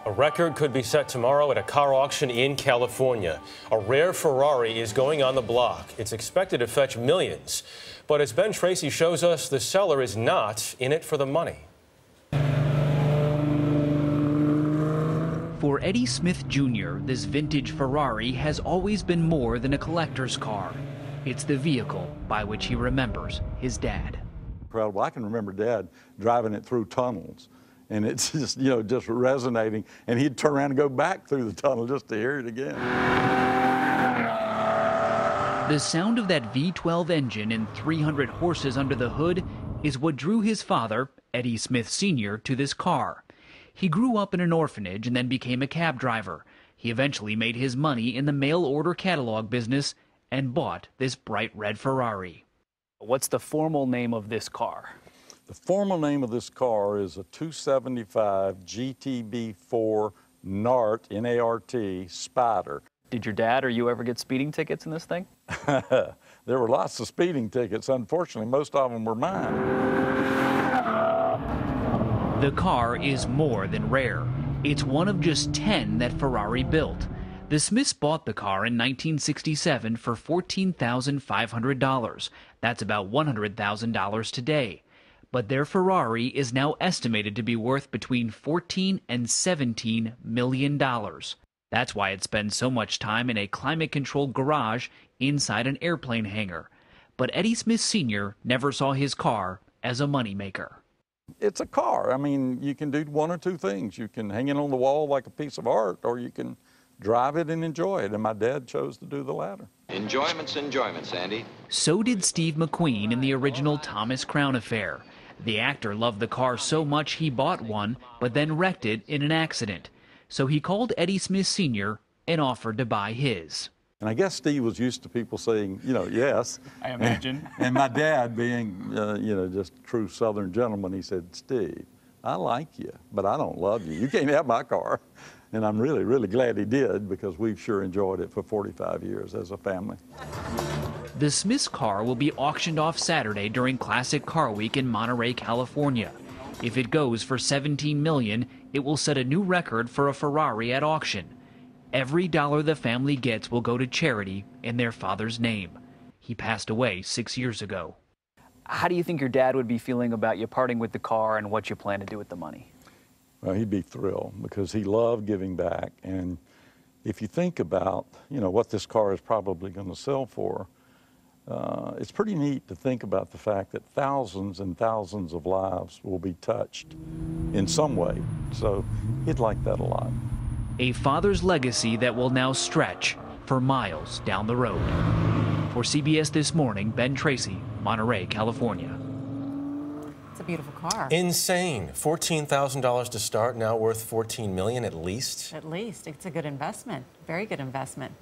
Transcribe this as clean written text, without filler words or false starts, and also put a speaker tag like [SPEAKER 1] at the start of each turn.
[SPEAKER 1] A record could be set tomorrow at a car auction in California. A rare Ferrari is going on the block. It's expected to fetch millions. But as Ben Tracy shows us, the seller is not in it for the money.
[SPEAKER 2] For Eddie Smith Jr., this vintage Ferrari has always been more than a collector's car. It's the vehicle by which he remembers his dad.
[SPEAKER 3] Incredible. I can remember Dad driving it through tunnels, and it's just, just resonating, and he'd turn around and go back through the tunnel just to hear it again.
[SPEAKER 2] The sound of that V12 engine and 300 horses under the hood is what drew his father, Eddie Smith Sr., to this car. He grew up in an orphanage and then became a cab driver. He eventually made his money in the mail-order catalog business and bought this bright red Ferrari.
[SPEAKER 4] What's the formal name of this car?
[SPEAKER 3] The formal name of this car is a 275 GTB4 NART, N-A-R-T, Spider.
[SPEAKER 4] Did your dad or you ever get speeding tickets in this thing?
[SPEAKER 3] There were lots of speeding tickets. Unfortunately, most of them were mine.
[SPEAKER 2] The car is more than rare. It's one of just 10 that Ferrari built. The Smiths bought the car in 1967 for $14,500. That's about $100,000 today. But their Ferrari is now estimated to be worth between $14 and $17 million. That's why it spends so much time in a climate-controlled garage inside an airplane hangar. But Eddie Smith Sr. never saw his car as a moneymaker.
[SPEAKER 3] It's a car. I mean, you can do one or two things. You can hang it on the wall like a piece of art, or you can drive it and enjoy it. And my dad chose to do the latter.
[SPEAKER 5] Enjoyment's enjoyment, Sandy.
[SPEAKER 2] So did Steve McQueen in the original Thomas Crown Affair. The actor loved the car so much he bought one, but then wrecked it in an accident. So he called Eddie Smith Sr. and offered to buy his.
[SPEAKER 3] And I guess Steve was used to people saying, yes.
[SPEAKER 4] I imagine.
[SPEAKER 3] And my dad being, just true Southern gentleman, he said, Steve, I like you, but I don't love you. You can't have my car. And I'm really, really glad he did, because we've sure enjoyed it for 45 years as a family.
[SPEAKER 2] The Smiths car will be auctioned off Saturday during Classic Car Week in Monterey, California. If it goes for $17 million, it will set a new record for a Ferrari at auction. Every dollar the family gets will go to charity in their father's name. He passed away 6 years ago.
[SPEAKER 4] How do you think your dad would be feeling about you parting with the car and what you plan to do with the money?
[SPEAKER 3] Well, he'd be thrilled, because he loved giving back. And if you think about, what this car is probably going to sell for, it's pretty neat to think about the fact that thousands and thousands of lives will be touched in some way. So he'd like that a lot.
[SPEAKER 2] A father's legacy that will now stretch for miles down the road. For CBS This Morning, Ben Tracy, Monterey, California.
[SPEAKER 6] It's a beautiful car.
[SPEAKER 1] Insane. $14,000 to start, now worth $14 million at least.
[SPEAKER 6] At least. It's a good investment. Very good investment.